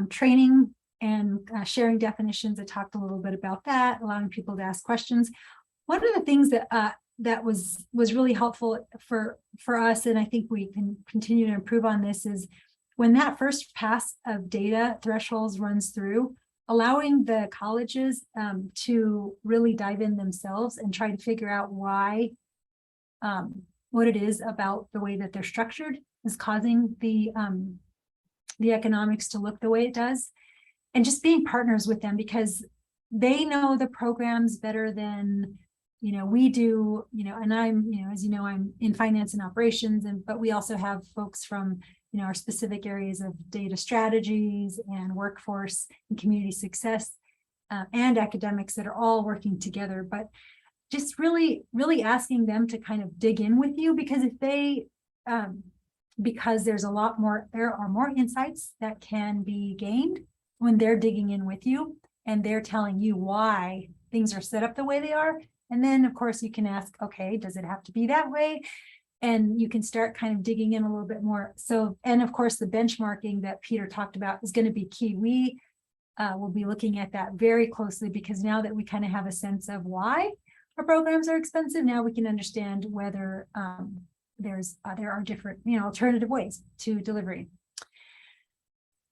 S3: Training and sharing definitions. I talked a little bit about that, allowing people to ask questions. One of the things that was really helpful for us, and I think we can continue to improve on this, is when that first pass of data thresholds runs through, allowing the colleges to really dive in themselves and try to figure out why, what it is about the way that they're structured is causing the economics to look the way it does. And just being partners with them, because they know the programs better than we do. And I'm as I'm in finance and operations, but we also have folks from our specific areas of data strategies and workforce and community success and academics that are all working together. But just really asking them to kind of dig in with you, because if they because there are more insights that can be gained when they're digging in with you and they're telling you why things are set up the way they are. And then, of course, you can ask, okay, does it have to be that way? And you can start kind of digging in a little bit more. So, and of course, the benchmarking that Peter talked about is going to be key. We will be looking at that very closely, because now that we kind of have a sense of why our programs are expensive, now we can understand whether there are different, alternative ways to delivery.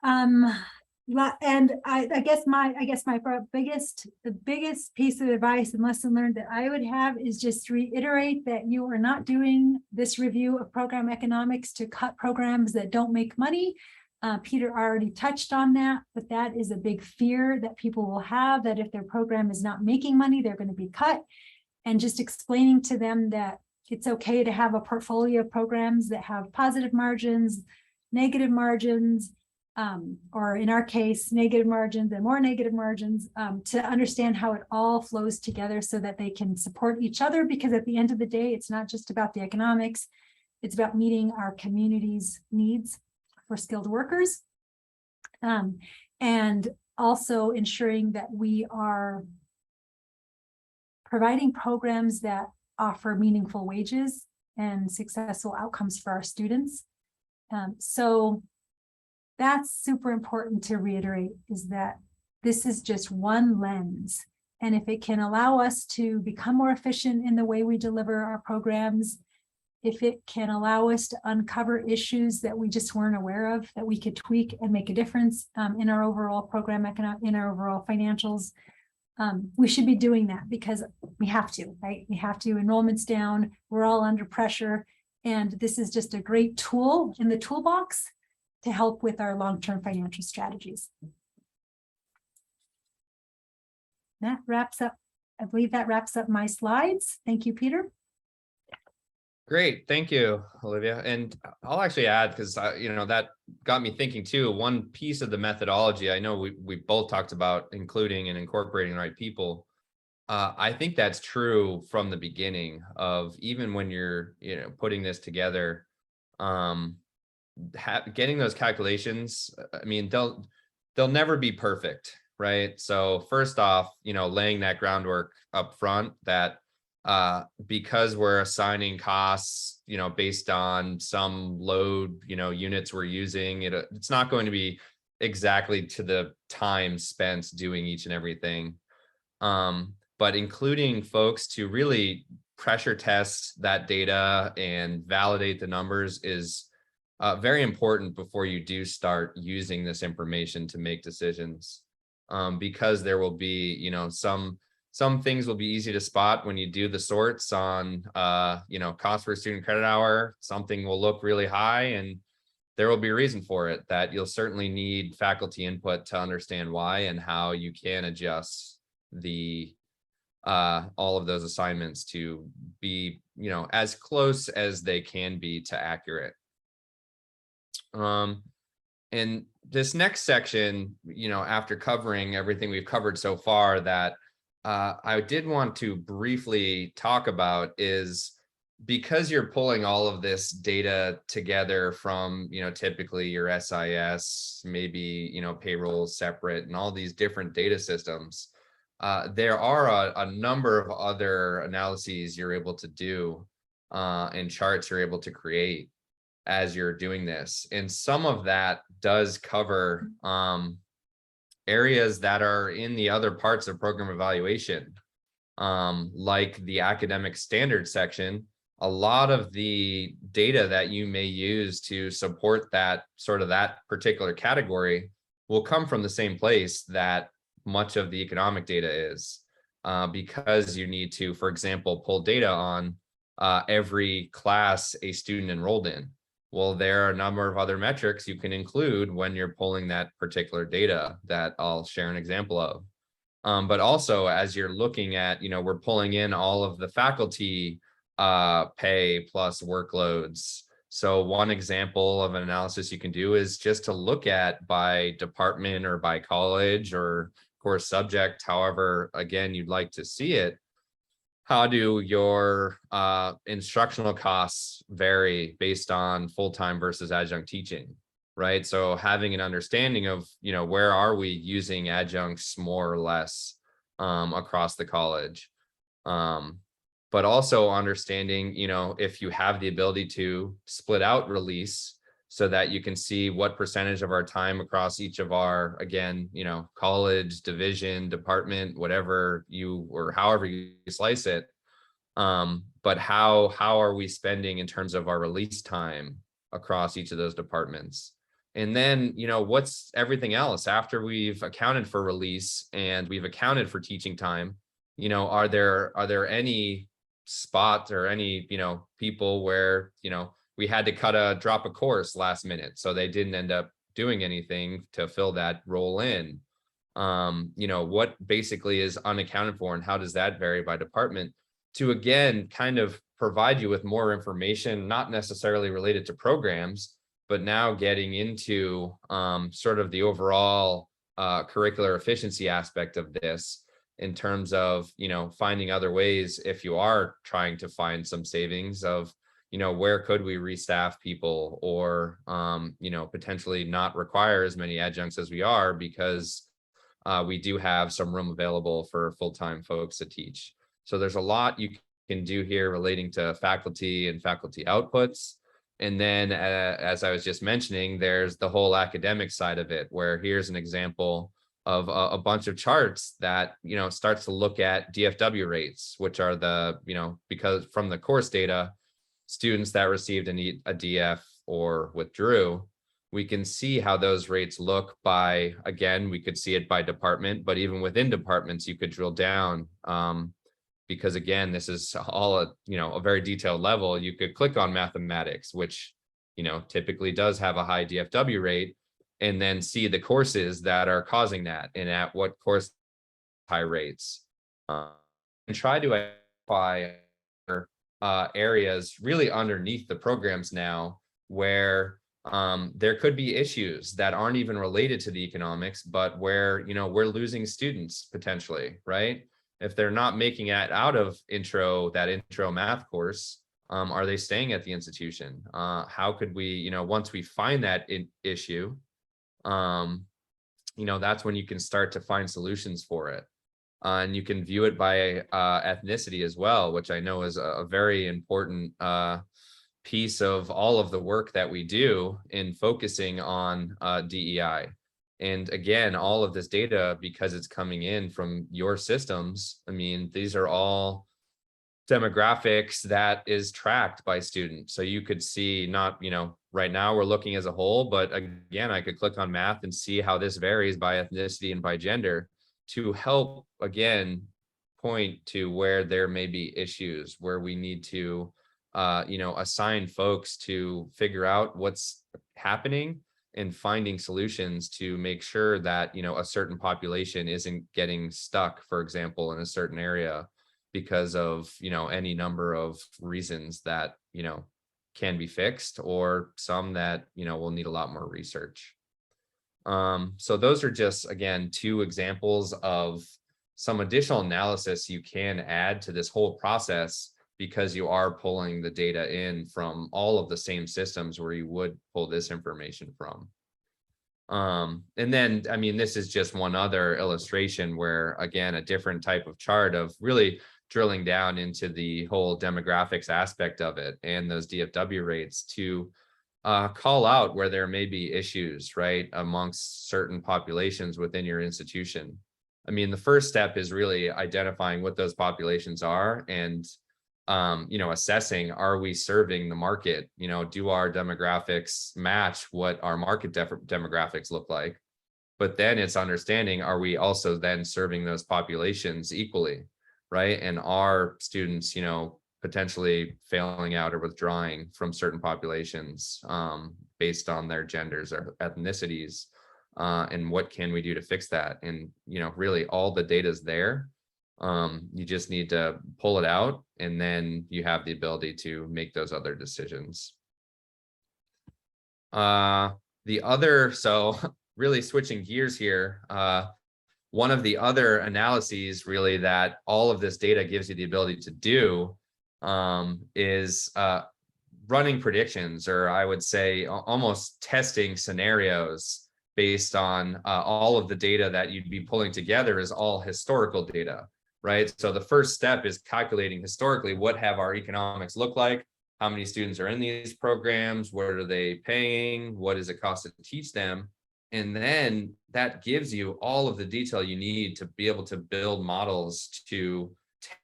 S3: And I guess the biggest piece of advice and lesson learned that I would have is just reiterate that you are not doing this review of program economics to cut programs that don't make money. Peter already touched on that, but that is a big fear that people will have, that if their program is not making money, they're going to be cut. And just explaining to them that it's okay to have a portfolio of programs that have positive margins, negative margins, or in our case, negative margins and more negative margins, to understand how it all flows together so that they can support each other. Because at the end of the day, it's not just about the economics, it's about meeting our community's needs for skilled workers. And also ensuring that we are providing programs that offer meaningful wages and successful outcomes for our students. So that's super important to reiterate, is that this is just one lens. And if it can allow us to become more efficient in the way we deliver our programs, if it can allow us to uncover issues that we just weren't aware of, that we could tweak and make a difference in our overall program, in our overall financials, we should be doing that, because we have to, right? We have to. Enrollment's down, we're all under pressure, and this is just a great tool in the toolbox to help with our long-term financial strategies. That wraps up, I believe that wraps up my slides. Thank you, Peter.
S2: Great, thank you, Olivia. And I'll actually add, because that got me thinking too. One piece of the methodology, I know we both talked about including and incorporating the right people. I think that's true from the beginning of, even when you're putting this together, getting those calculations. I mean, they'll never be perfect, right? So first off, laying that groundwork up front that because we're assigning costs, based on some load, units we're using, it's not going to be exactly to the time spent doing each and everything. But including folks to really pressure test that data and validate the numbers is very important before you do start using this information to make decisions. Because there will be, some things will be easy to spot when you do the sorts on, cost per student credit hour. Something will look really high, and there will be a reason for it that you'll certainly need faculty input to understand why and how you can adjust the all of those assignments to be, as close as they can be to accurate. And this next section, after covering everything we've covered so far, that I did want to briefly talk about is, because you're pulling all of this data together from, typically your SIS, maybe, payroll separate, and all these different data systems, there are a number of other analyses you're able to do and charts you're able to create as you're doing this. And some of that does cover areas that are in the other parts of program evaluation, like the academic standards section. A lot of the data that you may use to support that particular category will come from the same place that much of the economic data is, because you need to, for example, pull data on every class a student enrolled in. Well, there are a number of other metrics you can include when you're pulling that particular data that I'll share an example of. But also, as you're looking at, we're pulling in all of the faculty pay plus workloads. So one example of an analysis you can do is just to look at by department or by college or course subject, however, again, you'd like to see it. How do your instructional costs vary based on full-time versus adjunct teaching, right? So having an understanding of, where are we using adjuncts more or less across the college, but also understanding, if you have the ability to split out release so that you can see what percentage of our time across each of our, again, college, division, department, whatever or however you slice it. But how are we spending in terms of our release time across each of those departments? And then, what's everything else after we've accounted for release and we've accounted for teaching time? Are there any spots or any, people where, we had to drop a course last minute, so they didn't end up doing anything to fill that role in? What basically is unaccounted for, and how does that vary by department, to again kind of provide you with more information, not necessarily related to programs, but now getting into sort of the overall curricular efficiency aspect of this, in terms of, finding other ways, if you are trying to find some savings, of where could we restaff people or, potentially not require as many adjuncts as we are because we do have some room available for full-time folks to teach. So there's a lot you can do here relating to faculty and faculty outputs. And then, as I was just mentioning, there's the whole academic side of it, where here's an example of a bunch of charts that, starts to look at DFW rates, which are the, because from the course data, students that received a DF or withdrew, we can see how those rates look by, again, we could see it by department, but even within departments, you could drill down. Because again, this is all a very detailed level. You could click on mathematics, which, typically does have a high DFW rate, and then see the courses that are causing that and at what course high rates. And try to identify areas really underneath the programs now where there could be issues that aren't even related to the economics, but where, we're losing students potentially, right? If they're not making it out of that intro math course, are they staying at the institution? How could we, once we find that issue, that's when you can start to find solutions for it. And you can view it by ethnicity as well, which I know is a very important piece of all of the work that we do in focusing on DEI. And again, all of this data, because it's coming in from your systems, I mean, these are all demographics that is tracked by students. So you could see not, right now we're looking as a whole, but again, I could click on math and see how this varies by ethnicity and by gender to help, again, point to where there may be issues, where we need to, assign folks to figure out what's happening and finding solutions to make sure that, a certain population isn't getting stuck, for example, in a certain area because of, any number of reasons that, can be fixed, or some that, will need a lot more research. So those are just, again, two examples of some additional analysis you can add to this whole process, because you are pulling the data in from all of the same systems where you would pull this information from. And then, I mean, this is just one other illustration where, again, a different type of chart of really drilling down into the whole demographics aspect of it and those DFW rates to call out where there may be issues, right, amongst certain populations within your institution. I mean, the first step is really identifying what those populations are and, assessing, are we serving the market? Do our demographics match what our market demographics look like? But then it's understanding, are we also then serving those populations equally, right? And are students, potentially failing out or withdrawing from certain populations based on their genders or ethnicities, and what can we do to fix that? And really all the data is there. You just need to pull it out, and then you have the ability to make those other decisions. So really switching gears here, one of the other analyses really that all of this data gives you the ability to do is running predictions, or I would say almost testing scenarios based on all of the data that you'd be pulling together is all historical data, right? So the first step is calculating historically, what have our economics look like? How many students are in these programs? What are they paying? What does it cost to teach them? And then that gives you all of the detail you need to be able to build models to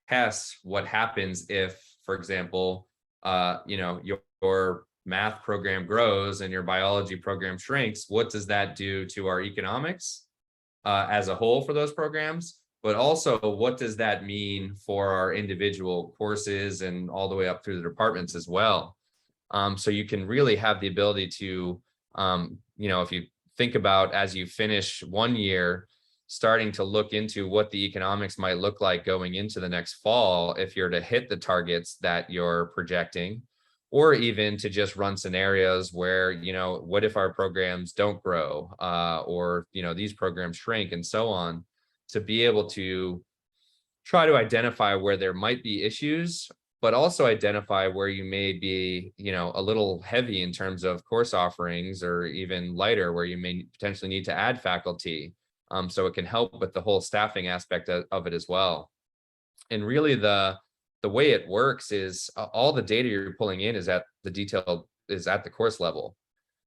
S2: test what happens if, for example, your math program grows and your biology program shrinks. What does that do to our economics as a whole for those programs? But also, what does that mean for our individual courses and all the way up through the departments as well? So you can really have the ability to, if you think about as you finish one year, starting to look into what the economics might look like going into the next fall, if you're to hit the targets that you're projecting, or even to just run scenarios where, what if our programs don't grow, or, these programs shrink and so on, to be able to try to identify where there might be issues, but also identify where you may be, a little heavy in terms of course offerings, or even lighter where you may potentially need to add faculty. So it can help with the whole staffing aspect of it as well. And really the way it works is all the data you're pulling in is at the course level.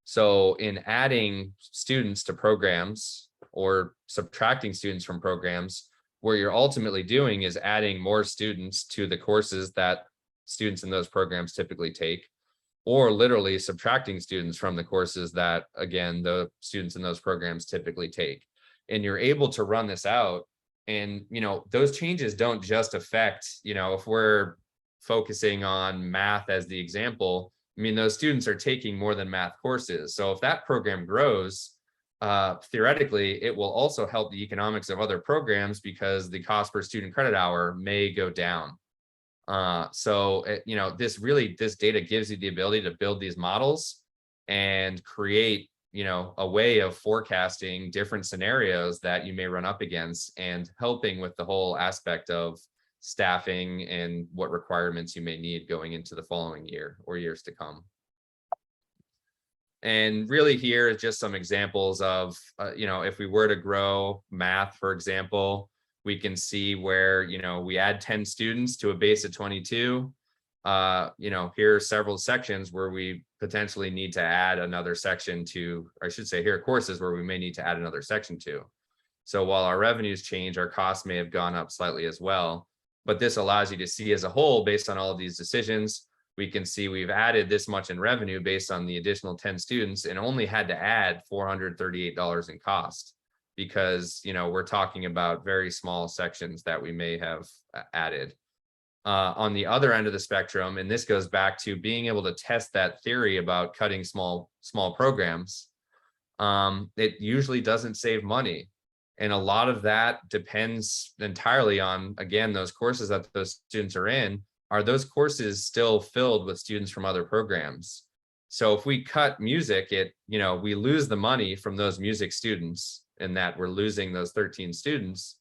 S2: So in adding students to programs or subtracting students from programs, what you're ultimately doing is adding more students to the courses that students in those programs typically take, or literally subtracting students from the courses that, again, the students in those programs typically take. And you're able to run this out. And, those changes don't just affect, if we're focusing on math as the example, I mean, those students are taking more than math courses. So if that program grows, theoretically, it will also help the economics of other programs because the cost per student credit hour may go down. This data gives you the ability to build these models and create, a way of forecasting different scenarios that you may run up against, and helping with the whole aspect of staffing and what requirements you may need going into the following year or years to come. And really here is just some examples of, if we were to grow math, for example, we can see where, we add 10 students to a base of 22. Here are several sections where we potentially need to add another section to, or I should say, here are courses where we may need to add another section to. So while our revenues change, our costs may have gone up slightly as well. But this allows you to see as a whole, based on all of these decisions, we can see we've added this much in revenue based on the additional 10 students and only had to add $438 in cost, because, we're talking about very small sections that we may have added. On the other end of the spectrum, and this goes back to being able to test that theory about cutting small programs, it usually doesn't save money. And a lot of that depends entirely on, again, those courses that those students are in. Are those courses still filled with students from other programs? So if we cut music, we lose the money from those music students, in that we're losing those 13 students,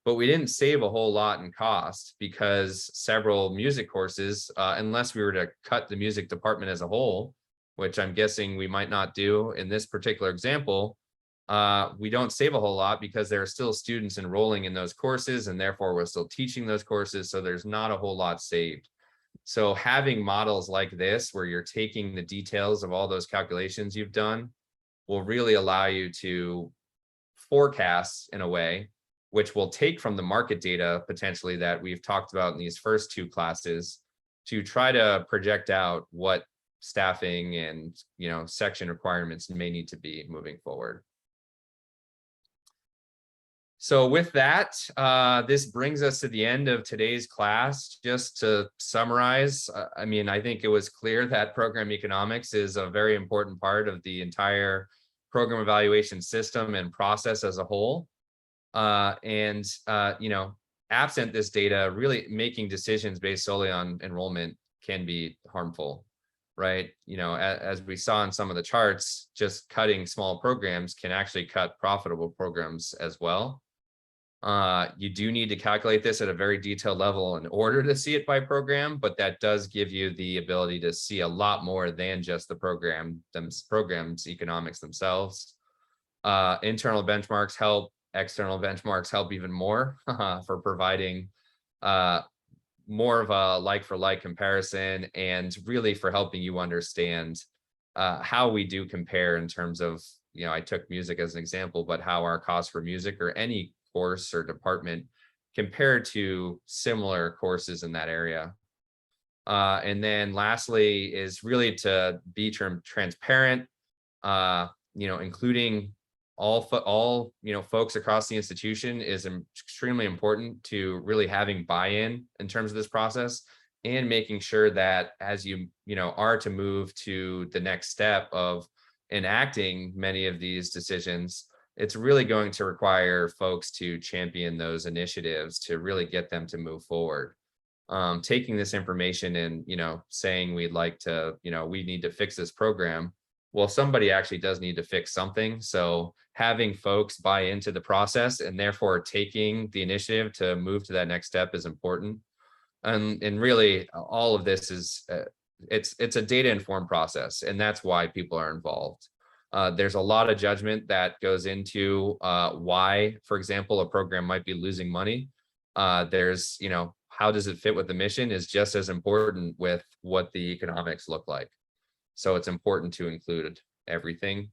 S2: but we didn't save a whole lot in cost, because several music courses, unless we were to cut the music department as a whole, which I'm guessing we might not do in this particular example, we don't save a whole lot because there are still students enrolling in those courses, and therefore we're still teaching those courses. So there's not a whole lot saved. So having models like this, where you're taking the details of all those calculations you've done, will really allow you to forecast in a way which will take from the market data potentially that we've talked about in these first two classes, to try to project out what staffing and, section requirements may need to be moving forward. So with that, this brings us to the end of today's class. Just to summarize, I think it was clear that program economics is a very important part of the entire program evaluation system and process as a whole. Absent this data, really making decisions based solely on enrollment can be harmful, right? As we saw in some of the charts, just cutting small programs can actually cut profitable programs as well. You do need to calculate this at a very detailed level in order to see it by program, but that does give you the ability to see a lot more than just the programs economics themselves. Internal benchmarks help. External benchmarks help even more for providing more of a like-for-like comparison, and really for helping you understand how we do compare in terms of, I took music as an example, but how our costs for music or any course or department compared to similar courses in that area. And then lastly is really to be transparent, including all folks across the institution is extremely important to really having buy-in in terms of this process, and making sure that as you are to move to the next step of enacting many of these decisions, it's really going to require folks to champion those initiatives to really get them to move forward. Taking this information and, saying we'd like to, we need to fix this program. Well, somebody actually does need to fix something. So having folks buy into the process and therefore taking the initiative to move to that next step is important. And really all of this is, it's a data informed process, and that's why people are involved. There's a lot of judgment that goes into why, for example, a program might be losing money. There's, how does it fit with the mission is just as important with what the economics look like. So it's important to include everything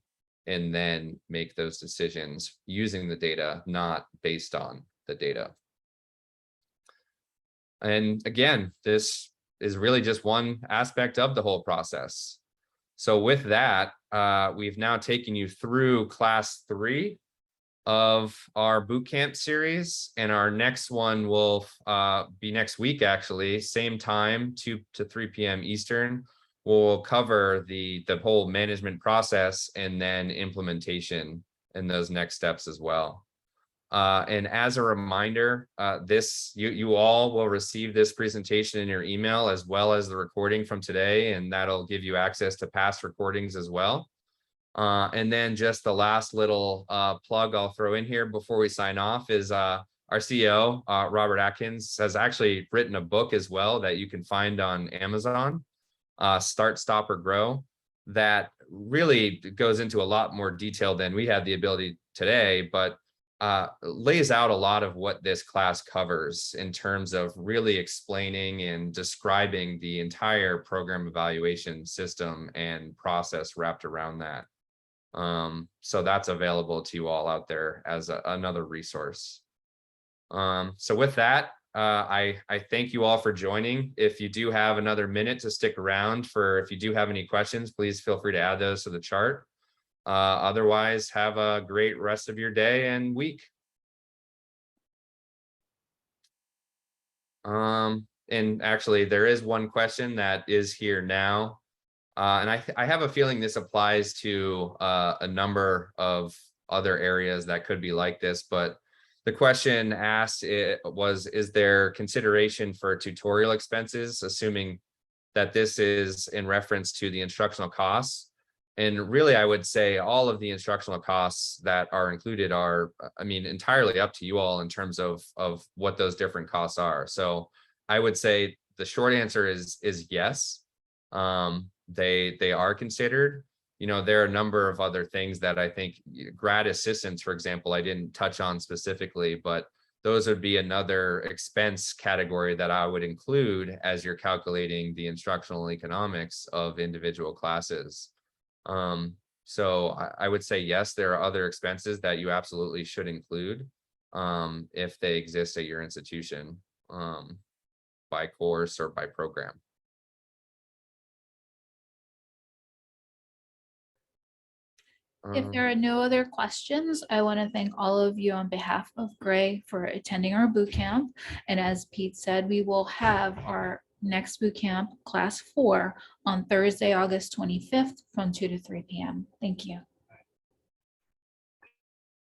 S2: and then make those decisions using the data, not based on the data. And again, this is really just one aspect of the whole process. So with that, we've now taken you through class 3 of our bootcamp series, and our next one will be next week, actually, same time, 2 to 3 p.m. Eastern. We'll cover the whole management process and then implementation in those next steps as well. And as a reminder, you all will receive this presentation in your email as well as the recording from today, and that'll give you access to past recordings as well. And then just the last little plug I'll throw in here before we sign off is our CEO, Robert Atkins, has actually written a book as well that you can find on Amazon, Start, Stop, or Grow, that really goes into a lot more detail than we had the ability today, but lays out a lot of what this class covers in terms of really explaining and describing the entire program evaluation system and process wrapped around that. So that's available to you all out there as another resource. So with that, I thank you all for joining. If you do have another minute to stick around if you do have any questions, please feel free to add those to the chart. Otherwise, have a great rest of your day and week. And actually, there is one question that is here now. And I have a feeling this applies to a number of other areas that could be like this, but the question asked is there consideration for tutorial expenses, assuming that this is in reference to the instructional costs? And really, I would say all of the instructional costs that are included are, entirely up to you all in terms of what those different costs are. So I would say the short answer is yes. They are considered. There are a number of other things that I think grad assistants, for example, I didn't touch on specifically, but those would be another expense category that I would include as you're calculating the instructional economics of individual classes. So I would say, yes, there are other expenses that you absolutely should include if they exist at your institution, by course or by program.
S1: If there are no other questions, I want to thank all of you on behalf of Gray for attending our boot camp. And as Pete said, we will have our next boot camp, class 4, on Thursday, August 25th from 2 to 3 p.m. Thank you.